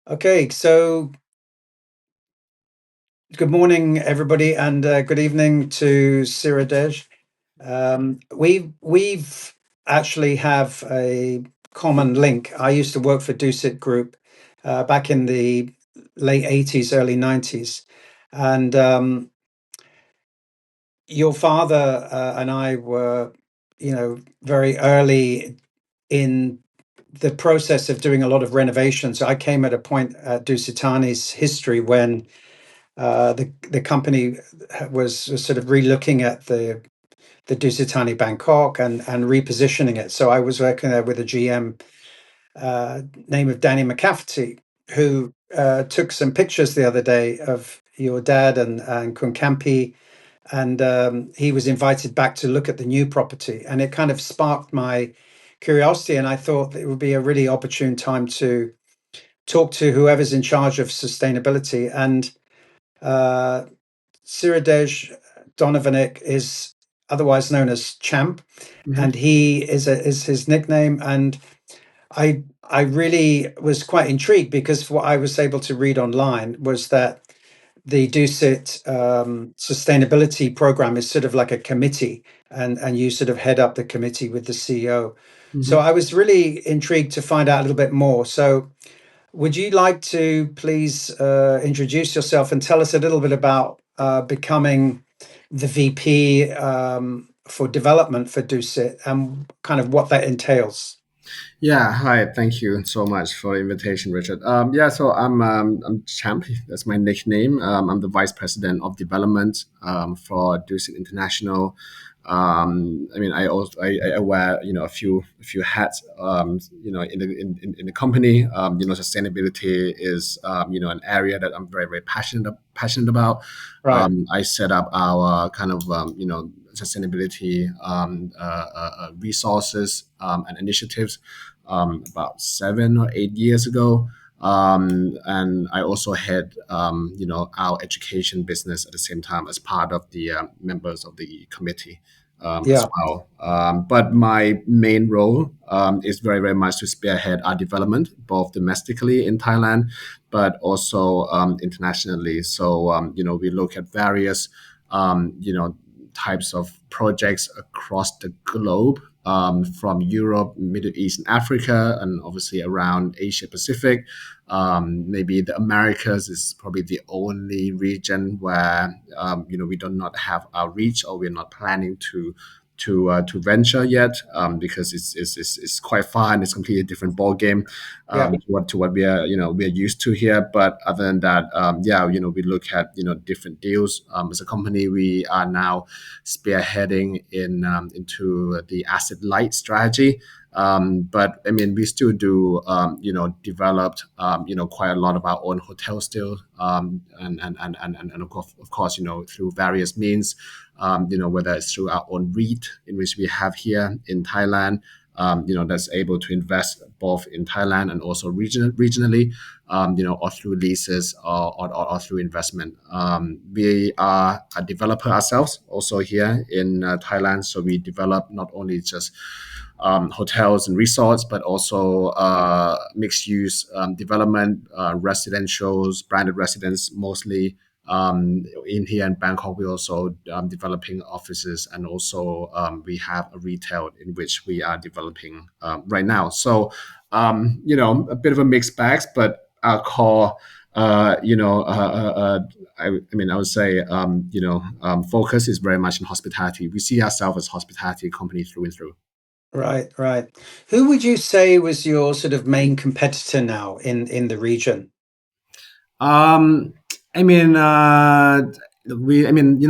Okay, so good morning, everybody, and good evening to Siradej. We've actually have a common link. I used to work for Dusit Group back in the late 80s, early 90s, and your father and I were, very early in the process of doing a lot of renovations. I came at a point at Dusitani's history when the company was sort of relooking at the Dusitani Bangkok and repositioning it. So I was working there with a GM name of Danny McCafferty, who took some pictures the other day of your dad and Kunkampi, and he was invited back to look at the new property, and it kind of sparked my curiosity, and I thought that it would be a really opportune time to talk to whoever's in charge of sustainability. And uh, Siradej Donovanik is otherwise known as Champ, Mhm. and he is his nickname. And I really was quite intrigued because what I was able to read online was that the Dusit sustainability program is sort of like a committee, and you sort of head up the committee with the CEO. So Mhm. I was really intrigued to find out a little bit more. So would you like to please introduce yourself and tell us a little bit about becoming the VP for development for Dusit and kind of what that entails? Yeah, hi. Thank you so much for the invitation, Richard. Yeah, so I'm Champ. That's my nickname. I'm the Vice President of Development for Dusit International. I mean, I wear a few hats. In the company. Sustainability is an area that I'm very passionate about. Right. I set up our kind of sustainability resources and initiatives about 7 or 8 years ago. And I also had, our education business at the same time as part of the members of the committee as Yeah. well. But my main role is very much to spearhead our development, both domestically in Thailand, but also internationally. So, we look at various, types of projects across the globe, from Europe, Middle East, and Africa, and obviously around Asia Pacific. Maybe the Americas is probably the only region where we do not have our reach, or we're not planning to venture yet, because it's quite far and it's completely different ball game Yeah. to what we are used to here. But other than that, we look at different deals. As a company, we are now spearheading into the asset light strategy. But I mean, we still do, developed, quite a lot of our own hotels still, and of course, through various means, whether it's through our own REIT, in which we have here in Thailand, that's able to invest both in Thailand and also regionally, or through leases, or through investment. We are a developer ourselves also here in Thailand. So we develop not only just hotels and resorts, but also mixed use development, residentials, branded residence mostly. In here in Bangkok, we're also developing offices, and also we have a retail in which we are developing right now. So, a bit of a mixed bag, but our core, I mean, I would say, focus is very much in hospitality. We see ourselves as hospitality company through and through. Right. Right. Who would you say was your sort of main competitor now in the region? Um, I mean,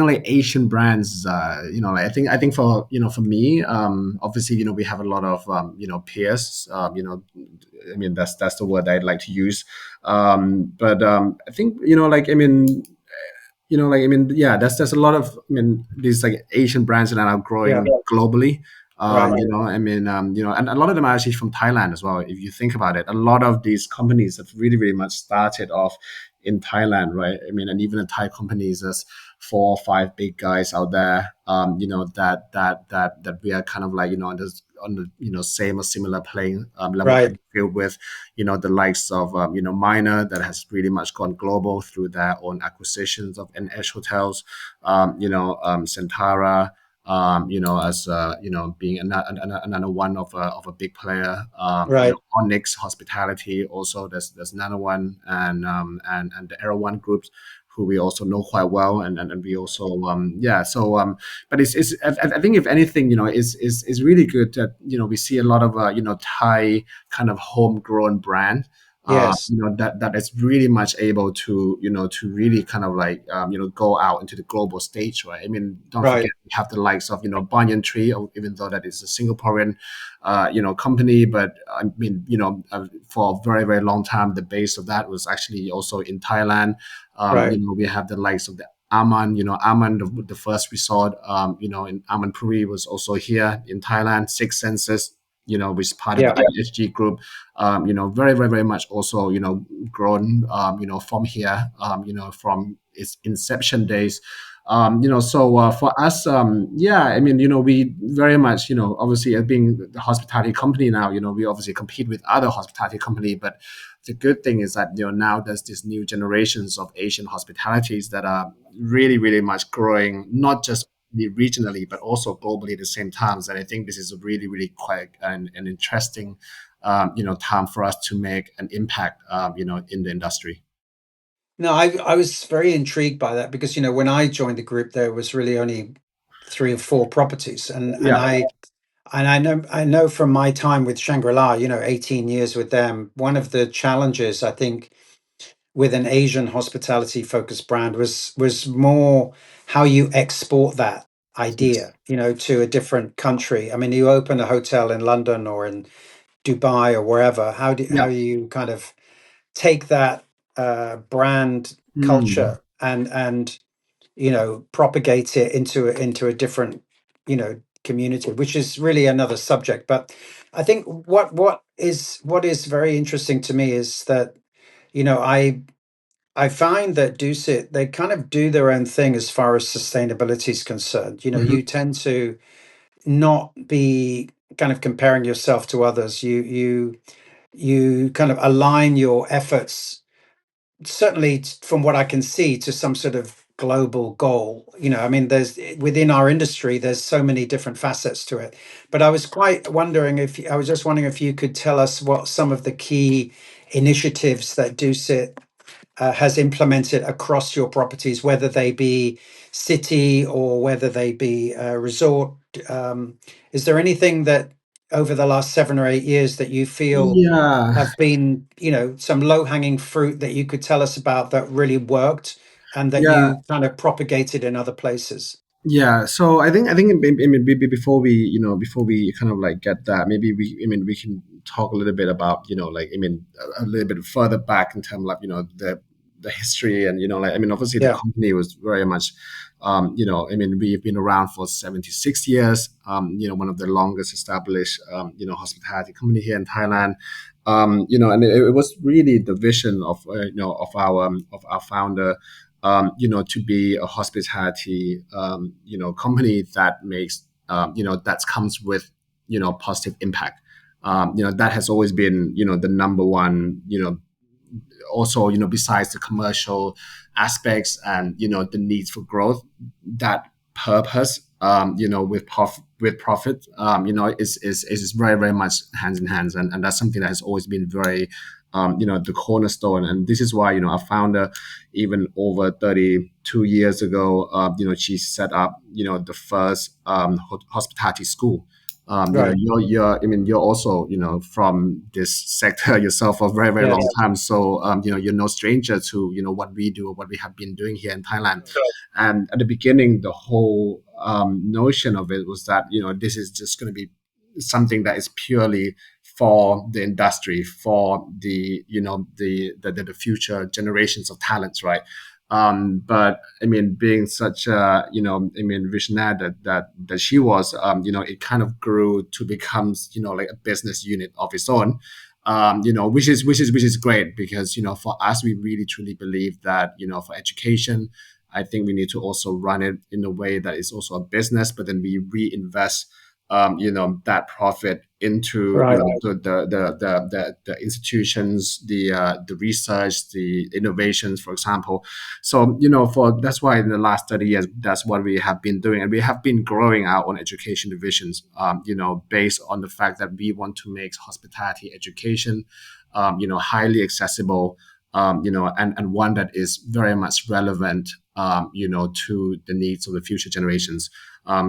like Asian brands, I think for me, obviously, we have a lot of, peers, that's the word I'd like to use. But I think, yeah, there's a lot of, these like Asian brands that are Yeah. growing globally. Right. And a lot of them are actually from Thailand as well. If you think about it, a lot of these companies have really, really much started off in Thailand, right? I mean, and even the Thai companies, there's 4 or 5 big guys out there, that we are kind of like, on the, same or similar playing level Right. playing field with, the likes of, Minor, that has really much gone global through their own acquisitions of NH hotels, Centara, as being another one of a big player. Right. Onyx Hospitality also. There's another one, and the Aero One groups, who we also know quite well, and we also yeah. So but it's I think if anything, is really good that we see a lot of Thai kind of homegrown brand. Yes. That is really much able to to really kind of like go out into the global stage, right? I mean, don't forget Right. we have the likes of Banyan Tree, even though that is a Singaporean company, but I mean, for a very very long time the base of that was actually also in Thailand. Right. We have the likes of the Aman, Aman, the first resort, in Aman Puri was also here in Thailand. Six Senses, which is part of the Yeah. IHG group, very, very, very much also, grown, from here, from its inception days. So for us, yeah, I mean, we very much, obviously, as being the hospitality company now, we obviously compete with other hospitality company, but the good thing is that now there's these new generations of Asian hospitalities that are really, really much growing, not just regionally but also globally at the same time. And I think this is a really, really quite an interesting, time for us to make an impact, in the industry. No, I was very intrigued by that because when I joined the group, there was really only three or four properties, and Yeah. I know from my time with Shangri-La, 18 years with them, one of the challenges I think with an Asian hospitality focused brand was more how you export that Yes. idea, to a different country. I mean, you open a hotel in London or in Dubai or wherever. How Yeah. do you kind of take that brand Mm. culture and propagate it into a different community, which is really another subject. But I think what is very interesting to me is that I find that Dusit, they kind of do their own thing as far as sustainability is concerned. Mhm. You tend to not be kind of comparing yourself to others. You kind of align your efforts, certainly from what I can see, to some sort of global goal. I mean, there's within our industry, there's so many different facets to it. But I was just wondering if you could tell us what some of the key initiatives that Dusit has implemented across your properties, whether they be city or whether they be resort. Is there anything that over the last 7 or 8 years that you feel Yeah. have been, some low hanging fruit that you could tell us about that really worked and that Yeah. you kind of propagated in other places? Yeah, so I think I mean, before we before we kind of like get that, maybe we can talk a little bit about like a little bit further back in terms of the history, and like I mean, obviously the Yeah. company was very much we've been around for 76 years, one of the longest established hospitality company here in Thailand. And it was really the vision of of our founder, to be a hospitality, company that makes, that comes with, positive impact. That has always been, the number one, also, besides the commercial aspects and, the needs for growth, that purpose, with profit, is very, very much hands in hands. And that's something that has always been very, the cornerstone. And this is why, our founder, even over 32 years ago, she set up, the first hospitality school. Right. I mean, you're also, from this sector yourself for a very, very long Yes. time. So, you're no stranger to, what we do, what we have been doing here in Thailand. And at the beginning, the whole notion of it was that, this is just going to be something that is purely for the industry, for the, the future generations of talents, right? But I mean, being such a, visionary that she was, it kind of grew to become, like a business unit of its own. which is great, because for us, we really truly believe that for education, I think we need to also run it in a way that is also a business, but then we reinvest that profit into Right. the institutions, the research, the innovations, for example. So for that's why in the last 30 years, that's what we have been doing, and we have been growing our own education divisions, based on the fact that we want to make hospitality education highly accessible, and one that is very much relevant, to the needs of the future generations.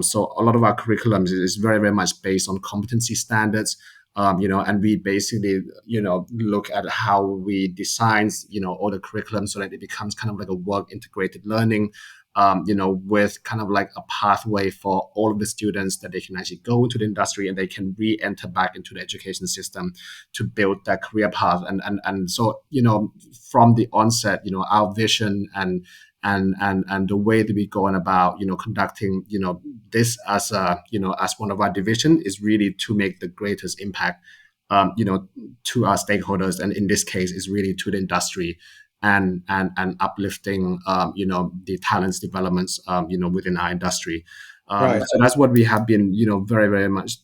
So a lot of our curriculums is very, very much based on competency standards, and we basically, look at how we design, all the curriculum so that it becomes kind of like a work integrated learning, with kind of like a pathway for all of the students that they can actually go into the industry and they can re-enter back into the education system to build that career path. And so, from the onset, our vision and the way that we go on about conducting this as as one of our division is really to make the greatest impact, to our stakeholders, and in this case is really to the industry, and uplifting the talents developments within our industry. Right. So that's what we have been very, very much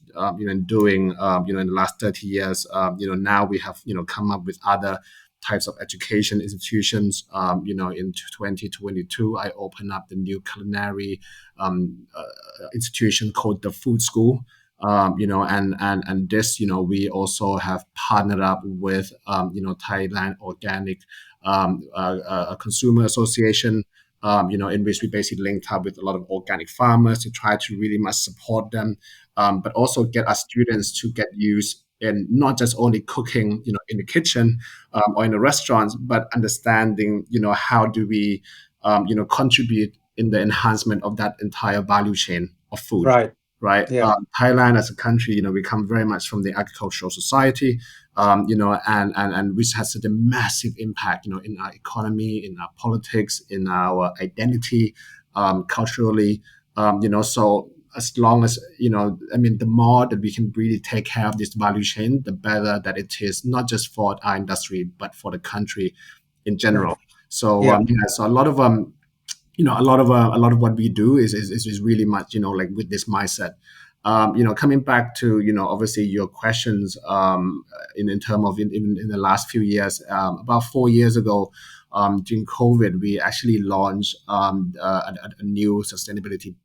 doing in the last 30 years. Now we have come up with other types of education institutions. In 2022, I opened up the new culinary institution called the Food School. And this, we also have partnered up with Thailand Organic Consumer Association, in which we basically linked up with a lot of organic farmers to try to really much support them, but also get our students to get used in not just only cooking, in the kitchen, or in the restaurants, but understanding, how do we, contribute in the enhancement of that entire value chain of food, Right. right? Yeah. Thailand as a country, we come very much from the agricultural society, and which has such a massive impact, in our economy, in our politics, in our identity, culturally, so as long as I mean, the more that we can really take care of this value chain, the better that it is, not just for our industry but for the country in Right. general. So Yeah. so a lot of a lot of what we do is really much like with this mindset. Coming back to obviously your questions, in terms of in the last few years, about 4 years ago, during COVID, we actually launched a new sustainability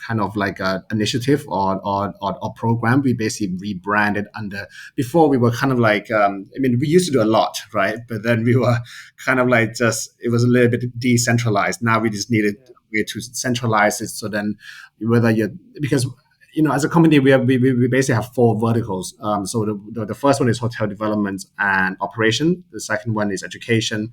kind of like a initiative, or program. We basically rebranded under. Before we were kind of like, I mean, we used to do a lot, right? But then we were kind of like, just it was a little bit decentralized. Now we just needed a way to centralize it. So then, whether you're because as a company, we basically have four verticals. So the first one is hotel development and operation. The second one is education.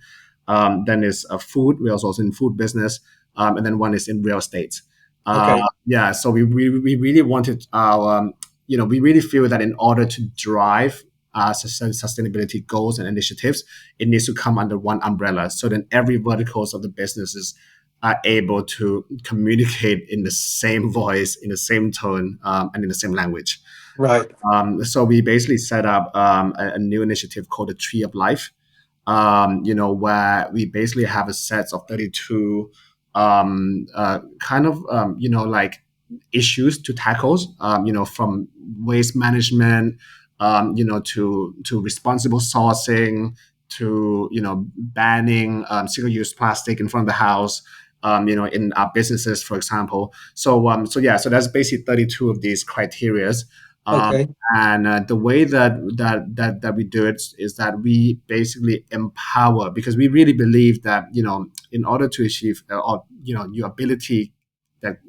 Then is food. We're also in food business, and then one is in real estate. Okay. Yeah, so we really wanted our, we really feel that in order to drive our sustainability goals and initiatives, it needs to come under one umbrella. So then every verticals of the businesses are able to communicate in the same voice, in the same tone, and in the same language. Right. So we basically set up a new initiative called the Tree of Life, where we basically have a set of 32 kind of, like issues to tackle, from waste management, to responsible sourcing, to, banning single-use plastic in front of the house, in our businesses, for example. So yeah, so that's basically 32 of these criterias. Um, Okay. and the way that we do it is that we basically empower, because we really believe that in order to achieve, or your ability that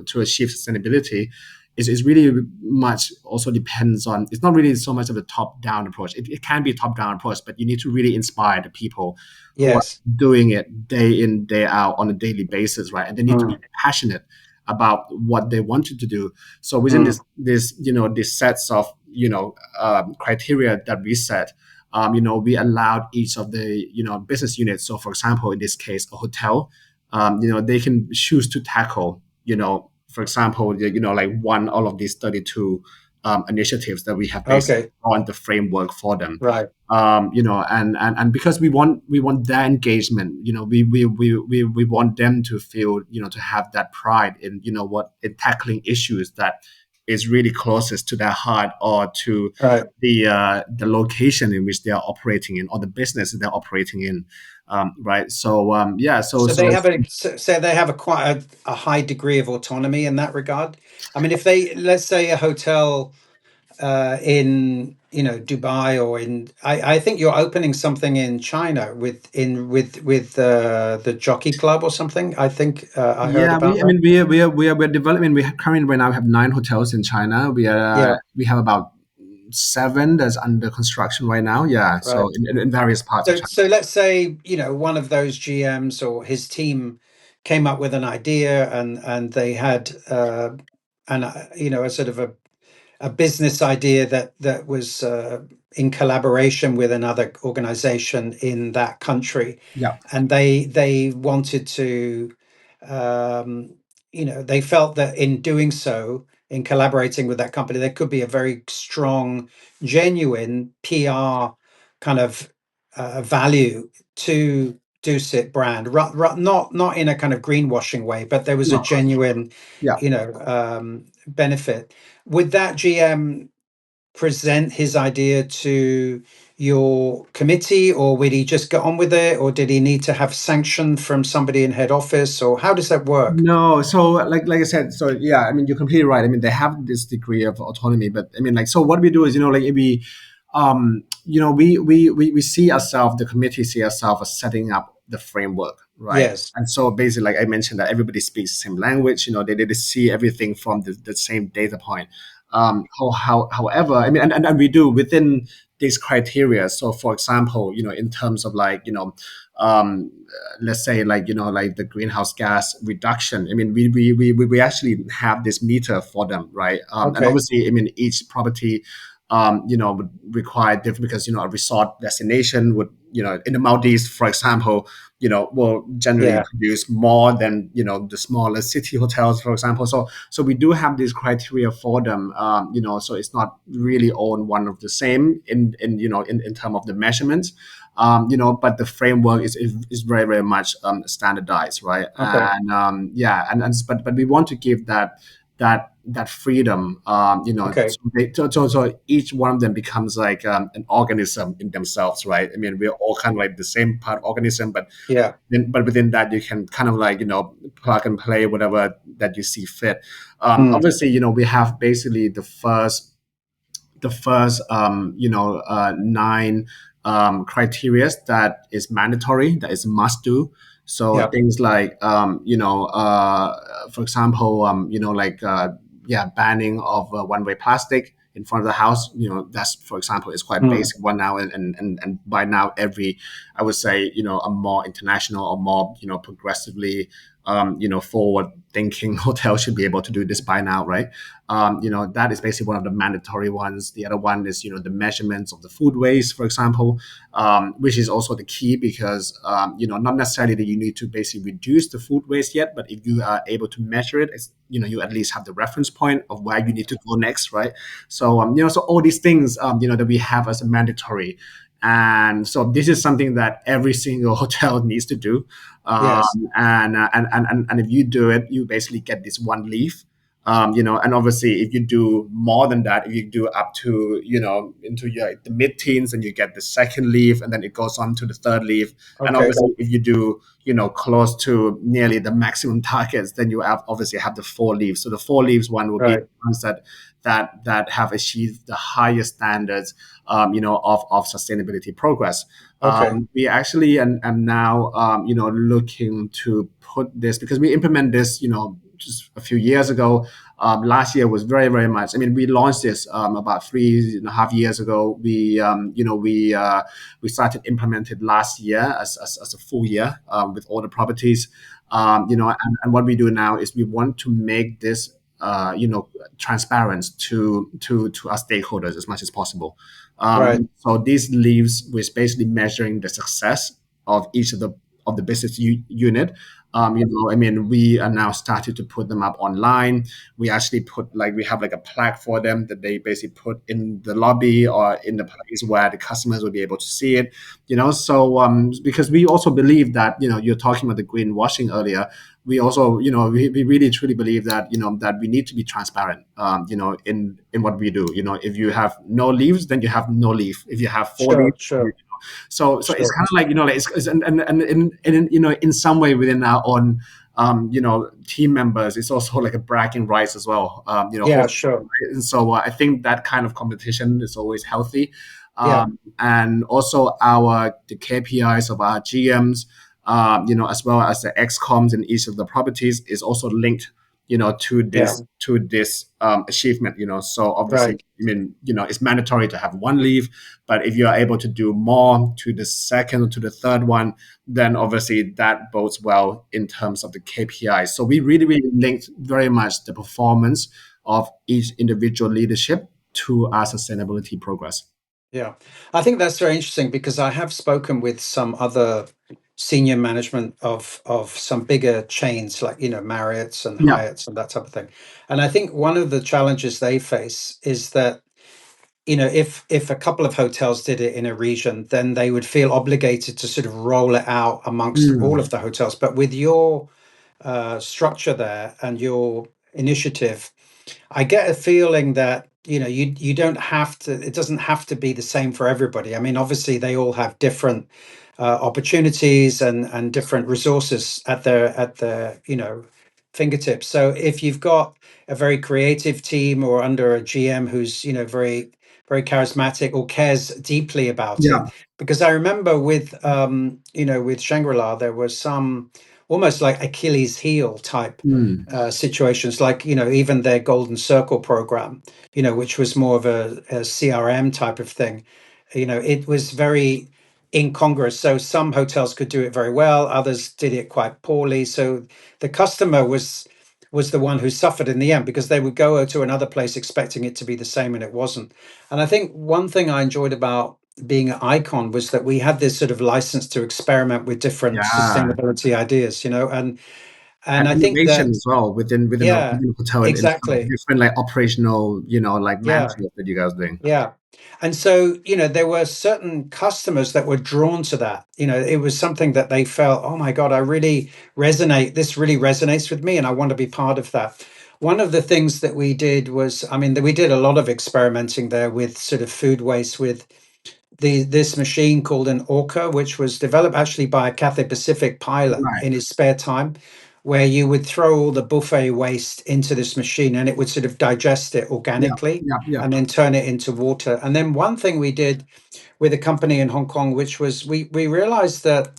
to achieve sustainability is really much also depends on, it's not really so much of a top down approach. It can be a top down approach, but you need to really inspire the people who are Yes. doing it day in day out on a daily basis, right? And they need to be Mm. passionate about what they wanted to do. So within Mm. this sets of criteria that we set, we allowed each of the business units. So for example, in this case, a hotel, they can choose to tackle, for example, like one all of these 32 initiatives that we have based Okay. on the framework for them. Right. And because we want their engagement, we want them to feel, to have that pride in, what in tackling issues that is really closest to their heart, or to Right. the location in which they are operating in, or the business that they're operating in, right? So yeah, so So so they have so they have a quite a high degree of autonomy in that regard. I mean, if they, let's say a hotel in, Dubai, or I think you're opening something in China with the Jockey Club or something. I think I heard yeah, about I that. mean, we're developing. We currently right now have 9 hotels in China. Yeah. We have about 7 that's under construction right now. Yeah, Right. so in various parts of So China. let's say, one of those GMs or his team came up with an idea, and they had a sort of a business idea that was in collaboration with another organization in that country, Yeah, and they wanted to, um, they felt that in doing so, in collaborating with that company, there could be a very strong, genuine PR kind of value to Dusit brand, not in a kind of greenwashing way, but there was a no, genuine, yeah. benefit. Would that GM present his idea to your committee, or would he just get on with it, or did he need to have sanction from somebody in head office, or how does that work? No, so like I said, so yeah, I mean you're completely right. I mean they have this degree of autonomy, but I mean like so what we do is like we see ourselves, the committee see ourselves as setting up the framework, right? Yes. And so basically, like I mentioned, that everybody speaks the same language. They see everything from the same data point. However, I mean, and we do within these criteria. So, for example, in terms of like um, let's say like like the greenhouse gas reduction. I mean we actually have this meter for them, right? And Okay. obviously I mean each property would require different, because a resort destination would, in the Maldives, for example, will generally Yeah. produce more than the smaller city hotels, for example. So we do have these criteria for them. So it's not really all one of the same in terms of the measurements. But the framework is very very much standardized, right? Okay. And yeah, but we want to give that freedom, Okay. so each one of them becomes like an organism in themselves, right? I mean we're all kind of like the same part organism, Yeah. but within that you can kind of like plug and play whatever that you see fit. Mm. Obviously we have basically the first 9 criteria that is mandatory, that is must do. So Yeah. things like for example like yeah, banning of one-way plastic in front of the house. That's, for example, is quite Mm. basic one now, and by now every, I would say, a more international or more progressively forward thinking hotel should be able to do this by now, right? That is basically one of the mandatory ones. The other one is the measurements of the food waste, for example, which is also the key, because not necessarily that you need to basically reduce the food waste yet, but if you are able to measure it, it's, you at least have the reference point of where you need to go next, right? So so all these things that we have as a mandatory. And so this is something that every single hotel needs to do. Yes. And if you do it, you basically get this one leaf. And obviously if you do more than that, if you do up to into the mid-teens, and you get the second leaf, and then it goes on to the third leaf. And Okay. obviously if you do close to nearly the maximum targets, then you obviously have the 4 leaves. So the 4 leaves one will be Right. the ones that have achieved the highest standards of sustainability progress. Okay. We actually am now looking to put this, because we implement this just a few years ago. Last year was very very much, I mean we launched this about 3.5 years ago. We started implemented last year as a full year with all the properties. And what we do now is we want to make this transparent to our stakeholders as much as possible. Right. So this leaves with basically measuring the success of each of the of the business unit. I mean, we are now started to put them up online. We actually put like we have like a plaque for them that they basically put in the lobby or in the place where the customers will be able to see it. So because we also believe that you're talking about the greenwashing earlier. We also we really truly believe that that we need to be transparent in what we do. If you have no leaves, then you have no leaf. If you have four Sure, leaves, sure, so it's sure. kind of like like and in some way within our own team members, it's also like a bragging rights as well. Yeah, Hopefully, sure. right? And so I think that kind of competition is always healthy. Yeah, And also the KPIs of our GMs, as well as the XComs in each of the properties is also linked, to yeah, this achievement. So obviously, right. I mean, it's mandatory to have one leave, but if you are able to do more to the second or to the third one, then obviously that bodes well in terms of the KPIs. So we really, really linked very much the performance of each individual leadership to our sustainability progress. Yeah, I think that's very interesting because I have spoken with some other senior management of some bigger chains like Marriott's and Yeah. Hyatt's and that type of thing. And I think one of the challenges they face is that if a couple of hotels did it in a region, then they would feel obligated to sort of roll it out amongst all Mm. of the hotels. But with your structure there and your initiative, I get a feeling that you don't have to. It doesn't have to be the same for everybody. I mean, obviously, they all have different opportunities and different resources at their fingertips. So if you've got a very creative team or under a GM who's very very charismatic or cares deeply about it, Yeah. because I remember with Shangri-La there was some almost like Achilles heel type Mm. situations, like even their Golden Circle program, which was more of a CRM type of thing. It was very incongruous. So some hotels could do it very well, others did it quite poorly. So the customer was the one who suffered in the end because they would go to another place expecting it to be the same and it wasn't. And I think one thing I enjoyed about being at Icon was that we had this sort of license to experiment with different Yeah. sustainability ideas, and And I think innovation that as well within yeah, the hotel and in terms of exactly. different like operational, like Yeah, management that you guys are doing. yeah. And so, there were certain customers that were drawn to that. It was something that they felt, oh my God, this really resonates with me, and I want to be part of that. One of the things that we did was, I mean, we did a lot of experimenting there with sort of food waste with this machine called an Orca, which was developed actually by a Cathay Pacific pilot Right. in his spare time, where you would throw all the buffet waste into this machine and it would sort of digest it Yeah. organically Yeah. Yeah. and then turn it into water. And then one thing we did with a company in Hong Kong, which was we realized that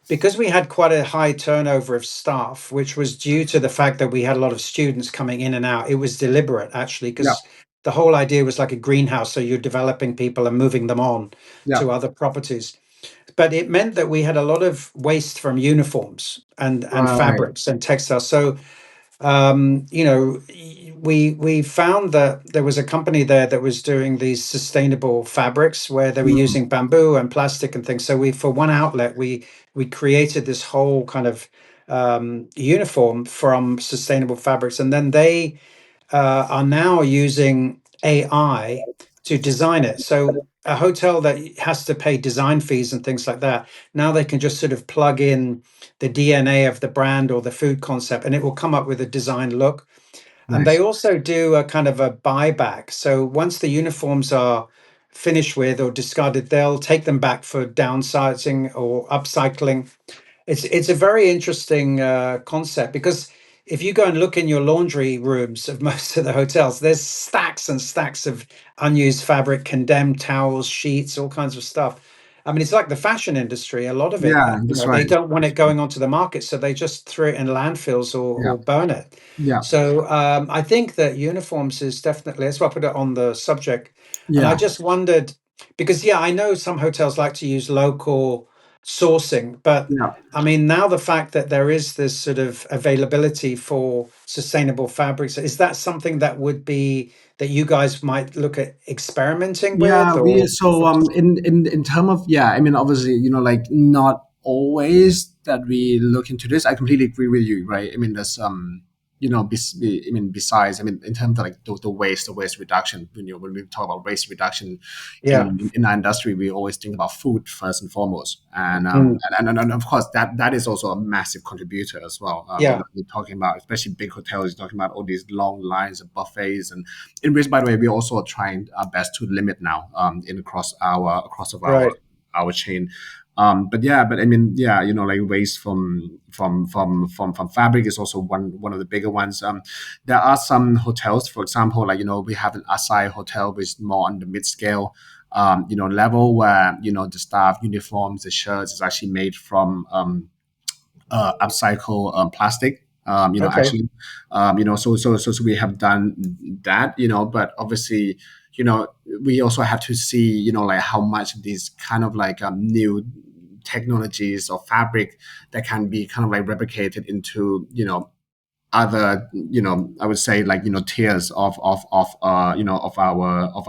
because we had quite a high turnover of staff, which was due to the fact that we had a lot of students coming in and out. It was deliberate, actually, Yeah. because the whole idea was like a greenhouse. So you're developing people and moving them on Yeah. to other properties. But it meant that we had a lot of waste from uniforms and Right. fabrics and textiles. So we found that there was a company there that was doing these sustainable fabrics where they were Mm. using bamboo and plastic and things. So for one outlet, we created this whole kind of uniform from sustainable fabrics, and then they are now using AI to design it. So a hotel that has to pay design fees and things like that, now they can just sort of plug in the DNA of the brand or the food concept, and it will come up with a design look. And they Nice. also do a kind of a buyback. So once the uniforms are finished with or discarded, they'll take them back for downsizing or upcycling. It's a very interesting concept because if you go and look in your laundry rooms of most of the hotels, there's stacks and stacks of unused fabric, condemned towels, sheets, all kinds of stuff. I mean, it's like the fashion industry. A lot of it, Yeah, that's they right. don't want it going onto the market, so they just throw it in landfills Yeah. or burn it. Yeah. So I think that uniforms is definitely, that's why I put it on the subject. And I Yeah. just wondered, because yeah, I know some hotels like to use local sourcing, but Yeah. I mean, now the fact that there is this sort of availability for sustainable fabrics, is that something that would be that you guys might look at experimenting Yeah, with we or so in term of, yeah, I mean, obviously, like not always that we look into this. I completely agree with you, right? I mean, there's I mean, besides, I mean, in terms of like the waste reduction, when we talk about waste reduction Yeah. in our industry, we always think about food first and foremost, Mm. and of course that is also a massive contributor as well. Yeah. We're talking about, especially big hotels, you're talking about all these long lines of buffets, and in which, by the way, we're also trying our best to limit now in across of Right. our chain. But yeah, but I mean, yeah, like waste from fabric is also one of the bigger ones. There are some hotels, for example, like we have an Asai hotel, which is more on the mid scale, level, where the staff uniforms, the shirts is actually made from upcycle plastic. Okay. Actually, so we have done that, but obviously, you know, we also have to see, like how much these kind of like new technologies or fabric that can be kind of like replicated into, other, I would say, like, tiers of our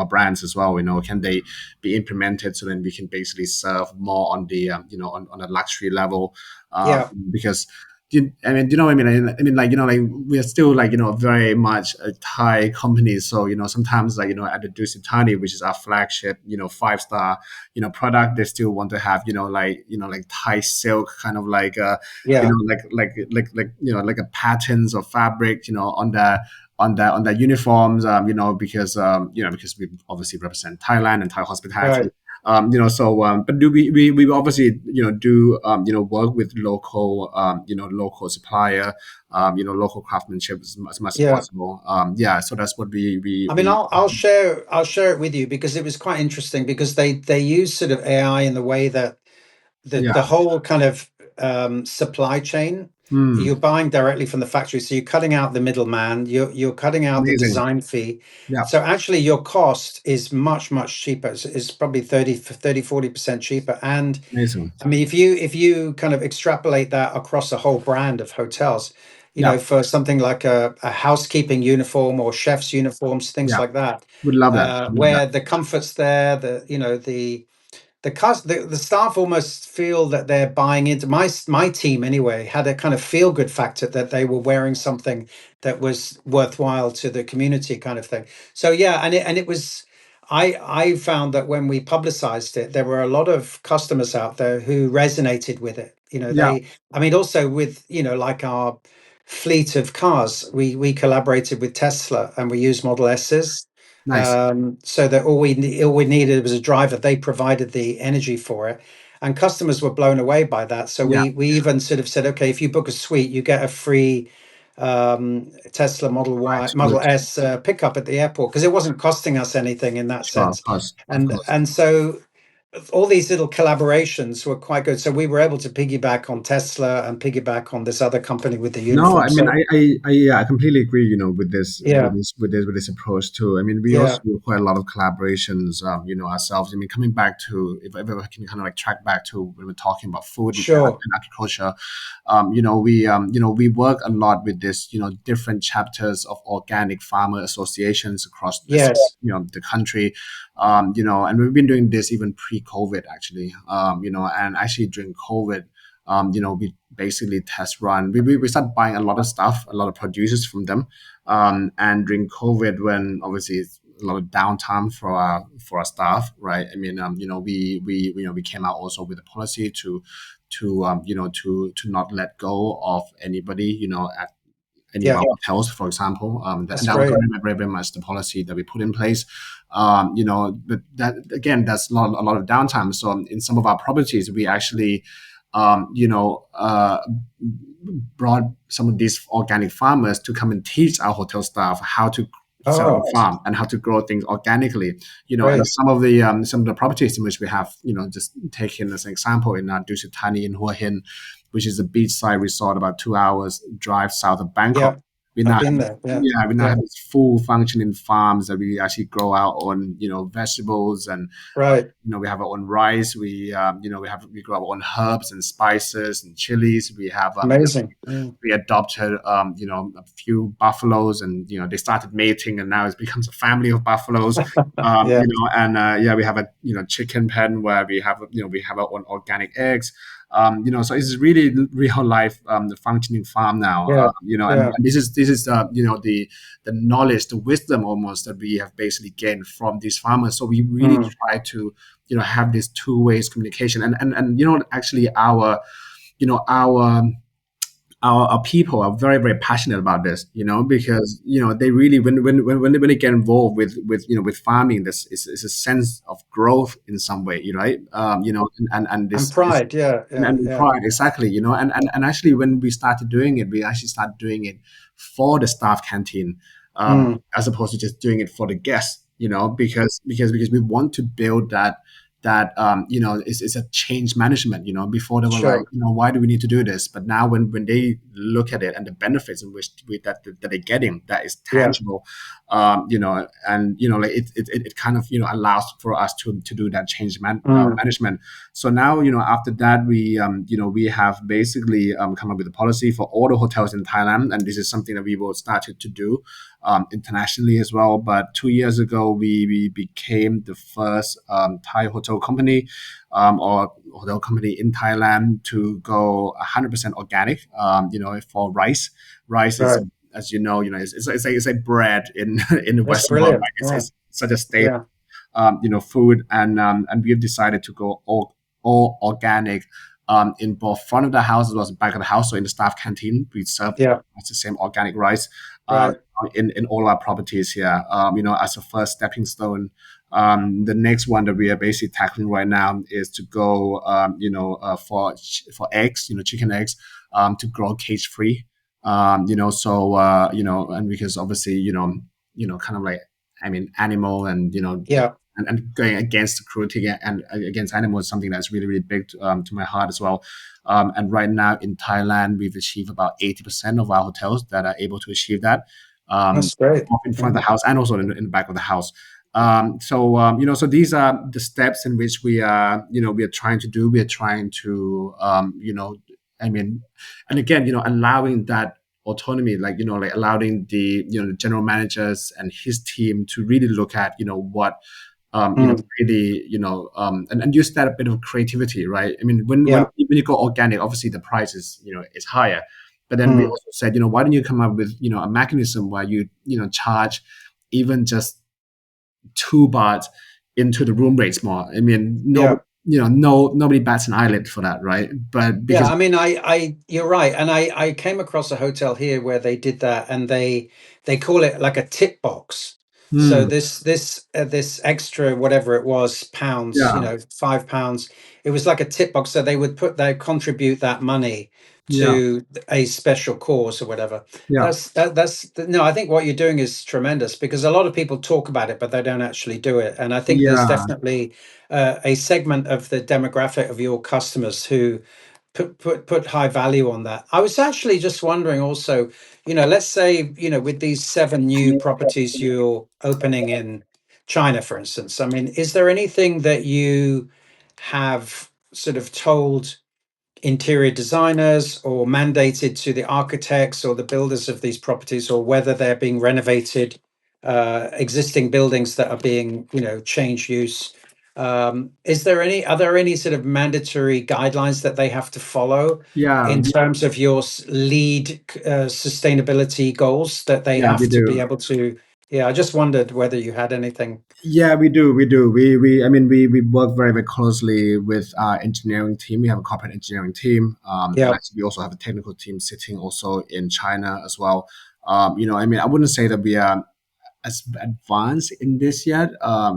brands as well. Can they be implemented so then we can basically serve more on the on a luxury level, Yeah. because I mean, what I mean? I mean, like, like we're still like, very much a Thai company. So, sometimes like, at the Dusitani, which is our flagship, 5-star, product, they still want to have, like Thai silk kind of like, Yeah. like a patterns of fabric, on the uniforms, because because we obviously represent Thailand and Thai hospitality. Right. But do we obviously do work with local local supplier, local craftsmanship as much as Yeah. possible. Yeah, so that's what I mean, we I'll share it with you because it was quite interesting because they use sort of AI in the way that the yeah. whole kind of supply chain, Mm, you're buying directly from the factory, so you're cutting out the middleman, you're cutting out the amazing. design fee. Yeah, So actually your cost is much cheaper. It's probably 30, 40% cheaper. And amazing. I mean, if you kind of extrapolate that across a whole brand of hotels, Yeah, for something like a housekeeping uniform or chef's uniforms, things yeah, like that, would love that. Love that. where the comfort's there, the staff almost feel that they're buying into my team anyway had a kind of feel good factor that they were wearing something that was worthwhile to the community kind of thing. So yeah, and it was I found that when we publicized it, there were a lot of customers out there who resonated with it. Yeah, I mean, also with, like our fleet of cars, we collaborated with Tesla and we used Model S's, nice. so that all we needed was a driver. They provided the energy for it, and customers were blown away by that. So Yeah, we even sort of said, okay, if you book a suite, you get a free Tesla Model absolutely. S pickup at the airport because it wasn't costing us anything in that Sure, sense. of And course. and so all these little collaborations were quite good. So we were able to piggyback on Tesla and piggyback on this other company with the No, I uniform. mean, So yeah, I completely agree. yeah, With this approach too. I mean, we also yeah, do quite a lot of collaborations, ourselves. I mean, coming back to, if I can kind of like track back to when we're talking about food sure, and agriculture, we work a lot with this, different chapters of organic farmer associations across this, yes, the country, and we've been doing this even pre-COVID actually, and actually during COVID, we basically test run. We start buying a lot of stuff, a lot of producers from them. And during COVID, when obviously it's a lot of downtime for our staff, right? I mean, we came out also with a policy to not let go of anybody, at any of yeah, our hotels, for example. that's And that was great. very much the policy that we put in place. But that again, that's a lot of downtime. So in some of our properties, we actually, brought some of these organic farmers to come and teach our hotel staff how to set up Oh, a farm and how to grow things organically. And great. some of the properties in which we have, just taken as an example in Dusit Thani in Hua Hin, which is a beachside resort about 2 hours drive south of Bangkok. Yeah, We now I've have, been there. Yeah, yeah, we now yeah, have these full functioning farms that we actually grow our own, vegetables, and right. we have our own rice. We grow our own herbs and spices and chilies. We have, Amazing. Mm. we adopted, a few buffaloes, and they started mating, and now it becomes a family of buffaloes. Yeah, And yeah, we have a chicken pen where we have our own organic eggs. So it's really real life the functioning farm now. Yeah. And Yeah. this is the knowledge, the wisdom almost that we have basically gained from these farmers. So we really Mm. try to have this two ways communication, and actually our people are very very passionate about this, because they really, when they get involved with farming, this is a sense of growth in some way, right? And And this pride. Yeah. Yeah. and Yeah. pride, exactly, and actually when we started doing it, we actually started doing it for the staff canteen, Mm. as opposed to just doing it for the guests, because we want to build that it's a change management. Before they were like, Sure. why do we need to do this? But now when they look at it and the benefits in which that they're getting, that is Yeah. tangible, and like it kind of allows for us to do that change Mm. management. So now, after that, we have basically come up with a policy for all the hotels in Thailand, and this is something that we will start to do internationally as well. But 2 years ago, we became the first Thai hotel company, or hotel company in Thailand, to go 100% organic. For rice. Rice is, Right. as it's a bread in in the That's Western world. brilliant. Right? Yeah. It's such a staple, Yeah. food, and we have decided to go all organic, in both front of the house as well as back of the house. So in the staff canteen, we serve Yeah. the same organic rice, um, Right. in all our properties here. As a first stepping stone. The next one that we are basically tackling right now is to go, for eggs, chicken eggs, to grow cage free. And because obviously, kind of like, I mean, animal, and Yeah. and going against the cruelty and against animals is something that's really really big to my heart as well. And right now in Thailand, we've achieved about 80% of our hotels that are able to achieve that, That's great. both in front Yeah. of the house and also in the back of the house. So these are the steps in which we are trying to do. We are trying to, I mean, and again, allowing that autonomy, like allowing the general managers and his team to really look at what, Mm. really, and use that a bit of creativity, right? I mean, when Yeah. you go organic, obviously the price is higher, but then we Mm. also said, why don't you come up with a mechanism where charge even just 2 baht into the room rates more. I mean, Yeah. nobody bats an eyelid for that, right? But Yeah, because, I mean, you're right, and I came across a hotel here where they did that, and they call it like a tip box. So hmm, this extra whatever it was pounds, yeah, £5, it was like a tip box. So they contribute that money yeah, to a special cause or whatever. yeah, That's no, I think what you're doing is tremendous because a lot of people talk about it, but they don't actually do it. And I think there's yeah, definitely a segment of the demographic of your customers who put high value on that. I was actually just wondering also, let's say, with these 7 new properties you're opening in China, for instance, I mean, is there anything that you have sort of told interior designers or mandated to the architects or the builders of these properties, or whether they're being renovated, existing buildings that are being, change use? Are there any sort of mandatory guidelines that they have to follow yeah, in terms of your lead sustainability goals that they yeah. We have to be do. able to? Yeah, I just wondered whether you had anything. Yeah, we do. We do. I mean, we work very, very closely with our engineering team. We have a corporate engineering team, and Yeah, actually, we also have a technical team sitting also in China as well. I mean, I wouldn't say that we are as advanced in this yet,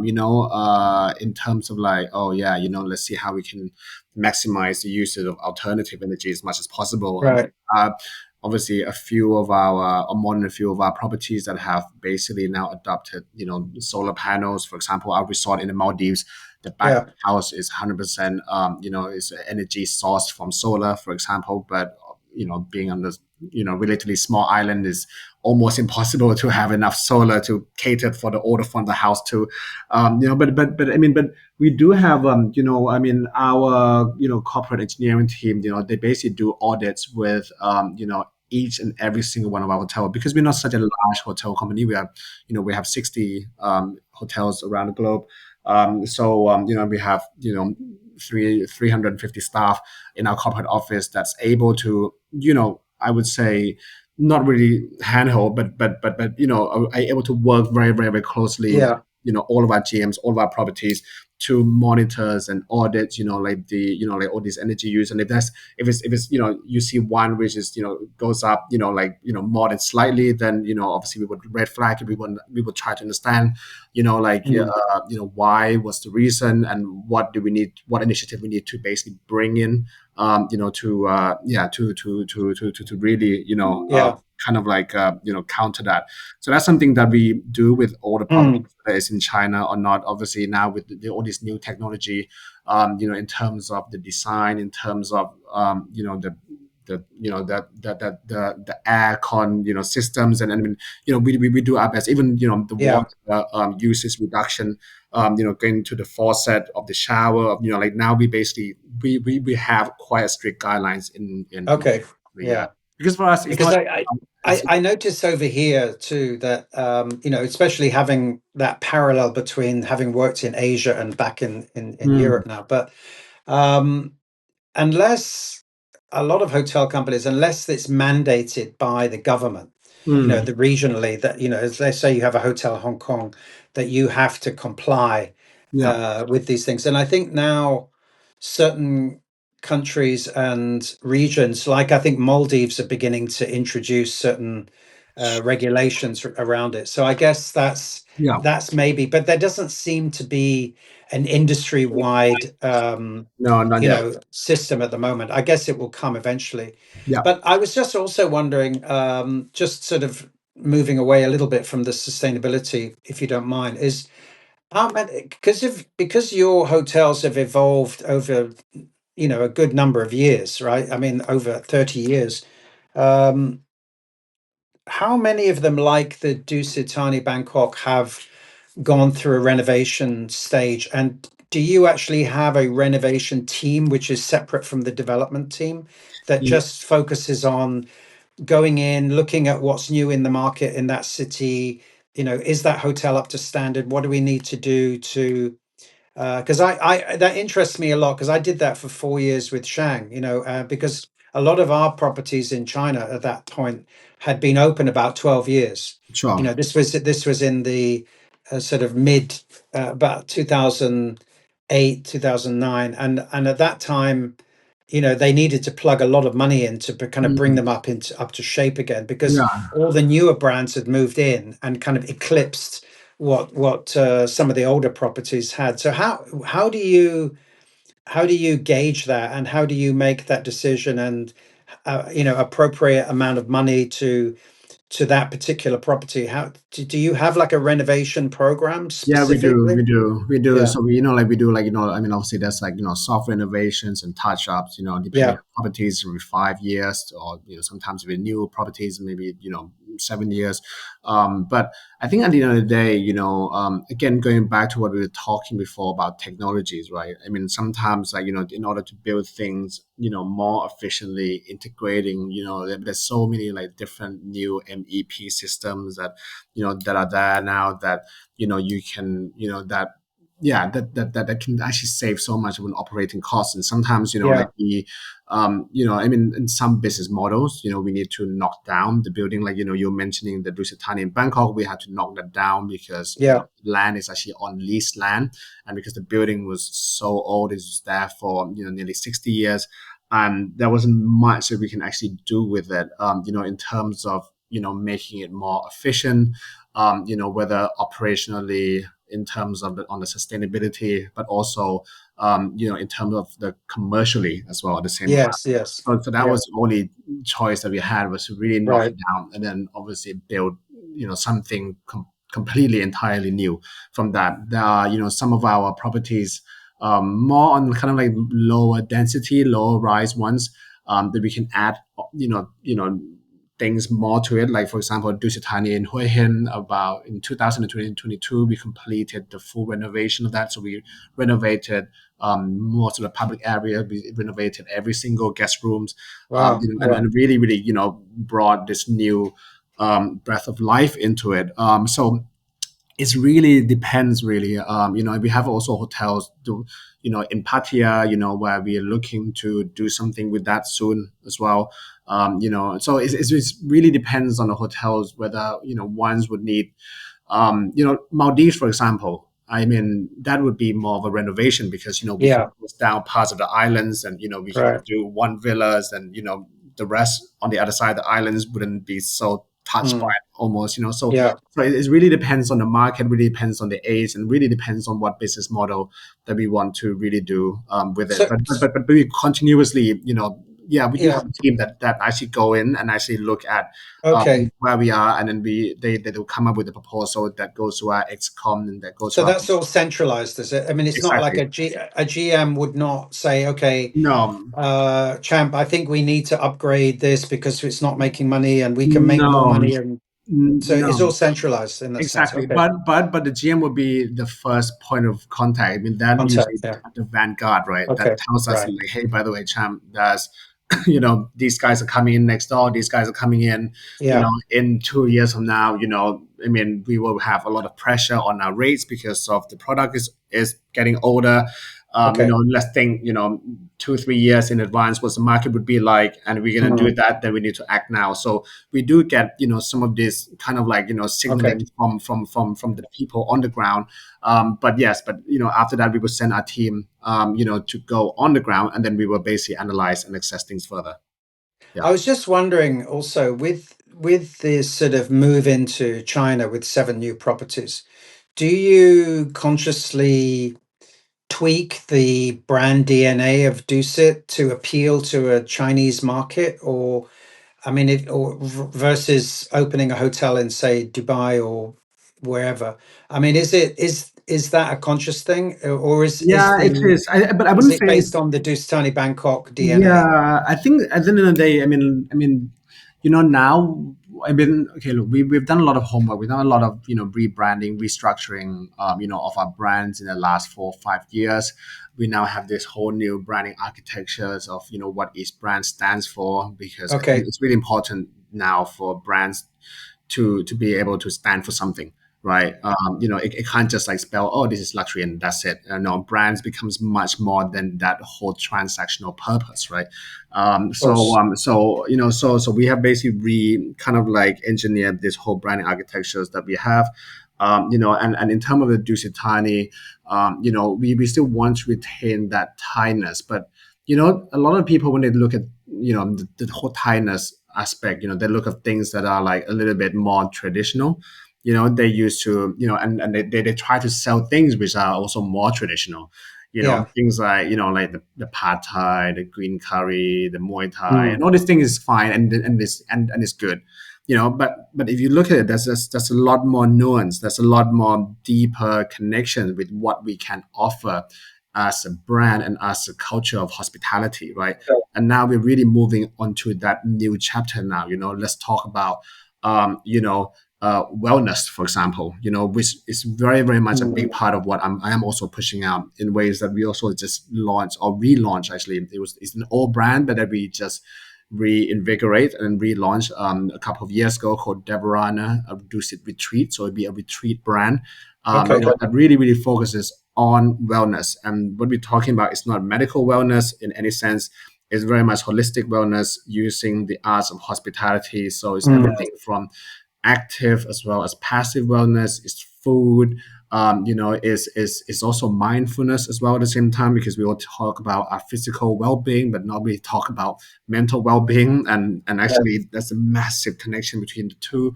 in terms of like, oh yeah, let's see how we can maximize the usage of alternative energy as much as possible. I mean, right. uh, obviously a few of our, or more than a few of our properties that have basically now adopted, solar panels. For example, our resort in the Maldives, the back of Yeah, the house is 100%, is energy sourced from solar, for example. But being on this, relatively small island, is almost impossible to have enough solar to cater for the order from the house too. But I mean, but we do have, I mean, our corporate engineering team, they basically do audits with, each and every single one of our hotel, because we're not such a large hotel company. We have 60 hotels around the globe. So we have 350 staff in our corporate office that's able to, I would say, not really handhold, but are able to work very, very, very closely with, Yeah. all of our GMs, all of our properties, to monitors and audits, like like all this energy use. And if it's you see one which is, goes up, like, more than slightly, then, obviously we would red flag it. We would try to understand, like, Mm. why, what's the reason, and what initiative we need to basically bring in, to yeah to really, Yeah. kind of like, counter that. So that's something that we do with all the properties, Mm. whether it's in China or not. Obviously now with all this new technology, in terms of the design, in terms of, the air con, systems. And I mean, we do our best. Even, the Yeah. water, usage reduction, going to the faucet of the shower, like now we basically, we have quite strict guidelines in Okay. yeah, Yeah. because for us it's Because not, it's I notice over here too that especially having that parallel between having worked in Asia and back in mm, Europe now, but um, unless a lot of hotel companies, unless it's mandated by the government, mm, the regionally that, as let's say you have a hotel in Hong Kong, that you have to comply yeah, with these things. And I think now certain countries and regions, like I think Maldives, are beginning to introduce certain regulations around it. So I guess yeah, that's maybe, but there doesn't seem to be an industry wide no, not yet, system at the moment. I guess it will come eventually. yeah, But I was just also wondering, just sort of moving away a little bit from the sustainability, if you don't mind, is how many, because your hotels have evolved over, a good number of years, right? I mean, over 30 years. Um, how many of them, like the Dusitani Bangkok, have gone through a renovation stage? And do you actually have a renovation team which is separate from the development team that yeah, just focuses on going in, looking at what's new in the market in that city? Is that hotel up to standard? What do we need to do to because I that interests me a lot because I did that for 4 years with Shang, because a lot of our properties in China at that point had been open about 12 years. sure, This was in the sort of mid about 2008, 2009, and at that time, they needed to plug a lot of money in to kind of bring mm, them up to shape again because yeah. all the newer brands had moved in and kind of eclipsed what some of the older properties had. So how do you gauge that, and how do you make that decision, and appropriate amount of money to that particular property? How do you have like a renovation program Yeah, we do, specifically? we do. Yeah. So we, like we do, like, I mean, obviously there's like, soft renovations and touch ups, depending Yeah. on properties, every 5 years, or, sometimes with new properties, maybe, 7 years. But I think at the end of the day, again, going back to what we were talking before about technologies, right? I mean, sometimes, like, in order to build things, more efficiently, integrating, there's so many like different new MEP systems that are there now, that, you can, that, yeah, that can actually save so much of an operating cost. And sometimes, Yeah. like the, I mean, in some business models, we need to knock down the building, like, you're mentioning the Lusitania in Bangkok. We had to knock that down because, Yeah. land is actually on leased land, and because the building was so old, it was there for, nearly 60 years, and there wasn't much that we can actually do with it, in terms of, making it more efficient, whether operationally, in terms of on the sustainability, but also, in terms of the commercially as well at the same time. Yes. Yes. So that Yeah. was the only choice that we had, was to really knock it Right. down, and then obviously build, something completely entirely new from that. There are, some of our properties, more on kind of like lower density, lower rise ones, that we can add, things more to it. Like, for example, Dusitani in Hue Hin, about in 2022, we completed the full renovation of that. So we renovated, most of the public area. We renovated every single guest rooms, Wow. Yeah. and really, really, brought this new, breath of life into it. So it really depends really. We have also hotels do, in Pattaya, where we are looking to do something with that soon as well. So it really depends on the hotels whether ones would need, Maldives, for example. I mean, that would be more of a renovation because we can Yeah. close down parts of the islands, and we can Right. do one villas, and the rest on the other side of the islands wouldn't be so touched by Mm. it almost. Yeah. So it really depends on the market, really depends on the age, and really depends on what business model that we want to really do with it. So, But we continuously, yeah, we do have yeah. a team that actually go in and actually look at Okay. where we are, and then they will come up with a proposal that goes to our excom and that goes So to our that's all centralized, is it? I mean, it's not like exactly. a GM would not say, okay, No, Champ, I think we need to upgrade this because it's not making money and we can make more no, money. And so it's all no. centralized in that sense. Exactly, Okay. but the GM will be the first point of contact. I mean, that Contact. usually Yeah. the vanguard, right? That Okay. tells us Right. like, hey, by the way, champ, there's, these guys are coming in next door. These guys are coming in, Yeah. in 2 years from now. I mean, we will have a lot of pressure on our rates because of the product is getting older. Okay. Let's think, 2 3 years in advance what the market would be like, and we're gonna do Mhm. that. Then we need to act now. So we do get some of this kind of like Okay. signaling from the people on the ground. But yes, but after that we will send our team to go on the ground, and then we will basically analyze and assess things further. Yeah. I was just wondering also with this sort of move into China with 7 new properties, do you consciously tweak the brand DNA of Dusit to appeal to a Chinese market, or I mean, versus opening a hotel in say Dubai or wherever? I mean, is that a conscious thing, or Yeah, it is. But I is wouldn't it say based it's. on the Dusitani Bangkok DNA? Yeah, I think at the end of the day, I mean, now, I mean, okay, look, we've done a lot of homework. We've done a lot of, rebranding, restructuring, of our brands in the last 4 or 5 years. We now have this whole new branding architectures of, what each brand stands for, because I think Okay. it's really important now for brands to be able to stand for something, right? It can't just like spell, oh, this is luxury and that's it. No, brands becomes much more than that whole transactional purpose, right? Of course. So we have basically kind of like engineered this whole branding architectures that we have. And in terms of the Dusitani, we still want to retain that Thainess, but a lot of people when they look at the whole Thainess aspect, they look at things that are like a little bit more traditional. They used to, and they try to sell things which are also more traditional. Yeah. Things like like the pad thai, the green curry, the muay thai, and Mm. all these things is fine, and it's good. But if you look at it, there's a lot more nuance. There's a lot more deeper connection with what we can offer as a brand and as a culture of hospitality, right? And now we're really moving on to that new chapter now. Let's talk about wellness, for example, which is very, very much a big Mm. part of what I am also pushing out in ways that we also just launched or relaunch. Actually, it's an old brand, but that we just reinvigorate and relaunch a couple of years ago called Deborana, a Dusit Retreat. So it'd be a retreat brand, Okay. that really, really focuses on wellness. And what we're talking about is not medical wellness in any sense. It's very much holistic wellness using the arts of hospitality. So it's Mm. everything from active as well as passive wellness. It's food. Is also mindfulness as well at the same time, because we all talk about our physical well-being, but not really talk about mental well-being, and actually there's a massive connection between the two.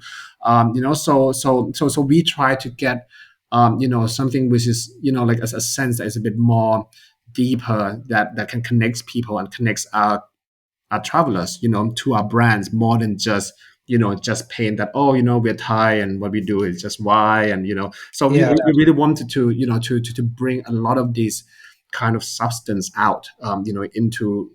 So we try to get something which is like a sense that is a bit more deeper, that can connect people and connects our travelers, to our brands more than just paint that, oh, we're Thai and what we do is just why, and so we Yeah. really wanted to to bring a lot of these kind of substance out, into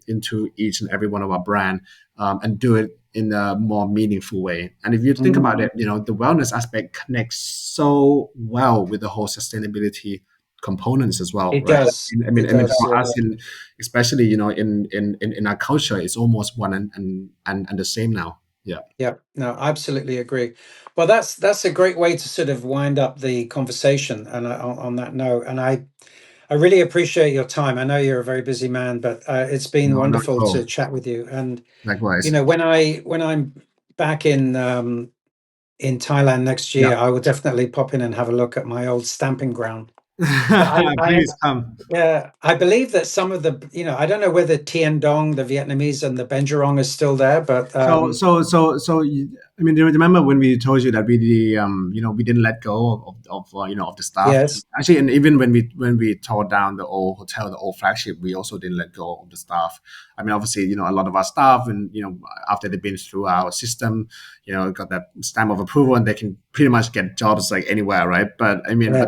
each and every one of our brand, and do it in a more meaningful way. And if you think Mm. about it, the wellness aspect connects so well with the whole sustainability components as well, It right? does. I It mean, does. for Yeah. us, especially in our culture, it's almost one and the same now. Yeah. Yeah, no, I absolutely agree. Well, that's a great way to sort of wind up the conversation, and on that note, and I really appreciate your time. I know you're a very busy man, but it's been No, not at wonderful to all. chat with you. And Likewise. when I'm back in Thailand next Yeah. year, I will definitely pop in and have a look at my old stamping ground. But Please come. yeah, I believe that some of the, I don't know whether Tien Dong, the Vietnamese, and the Benjerong is still there, but I mean, do you remember when we told you that we didn't let go of the staff? yes, Actually, and even when we tore down the old hotel, the old flagship, we also didn't let go of the staff. I mean, obviously, a lot of our staff, and after they've been through our system, got that stamp of approval, and they can pretty much get jobs like anywhere, right? But I mean, yeah,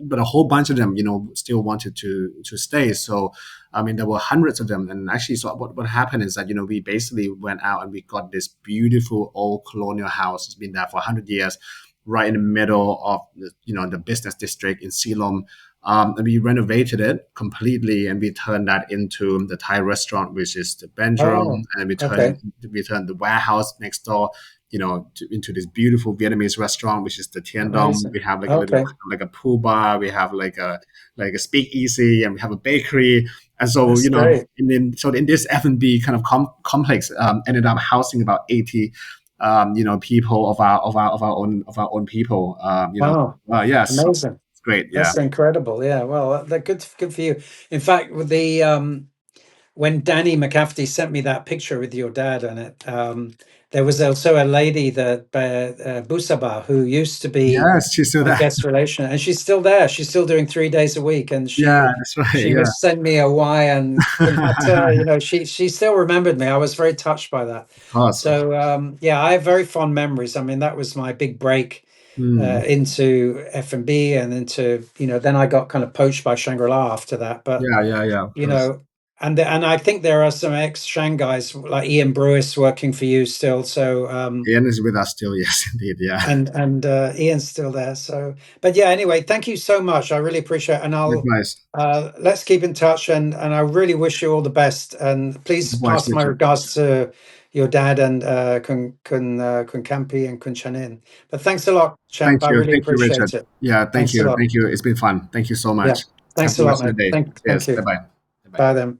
but a whole bunch of them, still wanted to stay. So I mean, there were hundreds of them. And actually, so what happened is that, we basically went out and we got this beautiful old colonial house. It's been there for 100 years, right in the middle of the business district in Silom. And we renovated it completely, and we turned that into the Thai restaurant, which is the Benjamin, oh, and okay, we turned the warehouse next door, into this beautiful Vietnamese restaurant, which is the Tien Dom. amazing, We have like a little okay, like a pool bar. We have like a speakeasy, and we have a bakery. And so, that's great. in this F&B kind of complex, ended up housing about 80, people of our own people. Wow, Yeah, so amazing. it's great. Yeah. That's incredible. Yeah, well, they're good for you. In fact, with the when Danny McCafferty sent me that picture with your dad on it, there was also a lady that Busaba who used to be Yes, she's still a there. guest relation, and she's still there. She's still doing 3 days a week, and Yeah, she that's right. she Yeah. would send me a Hawaiian kumbata. She still remembered me. I was very touched by that. Of course. Of So yeah, I have very fond memories. I mean, that was my big break Mm. into F&B, and into then I got kind of poached by Shangri-La after that. But Yeah, yeah, yeah. Of you course. know, and I think there are some ex Shanghais like Ian Brewis working for you still. So Ian is with us still. Yes, indeed. Yeah. and Ian's still there. So, but yeah, anyway, thank you so much. I really appreciate it. And I'll Likewise. let's keep in touch, and I really wish you all the best. And please Likewise, pass my Richard. regards to your dad and Kun Campi and Kun Chanin. But thanks a lot, Champ. Thank I you. really Thank you, Richard. appreciate it. Yeah, thank Thanks a you. lot. Thank you. It's been fun. Thank you so Yeah. much. Have Thanks a a lot, rest of mate. the day. Thank Cheers. Bye you. bye. Bye bye. Bye then.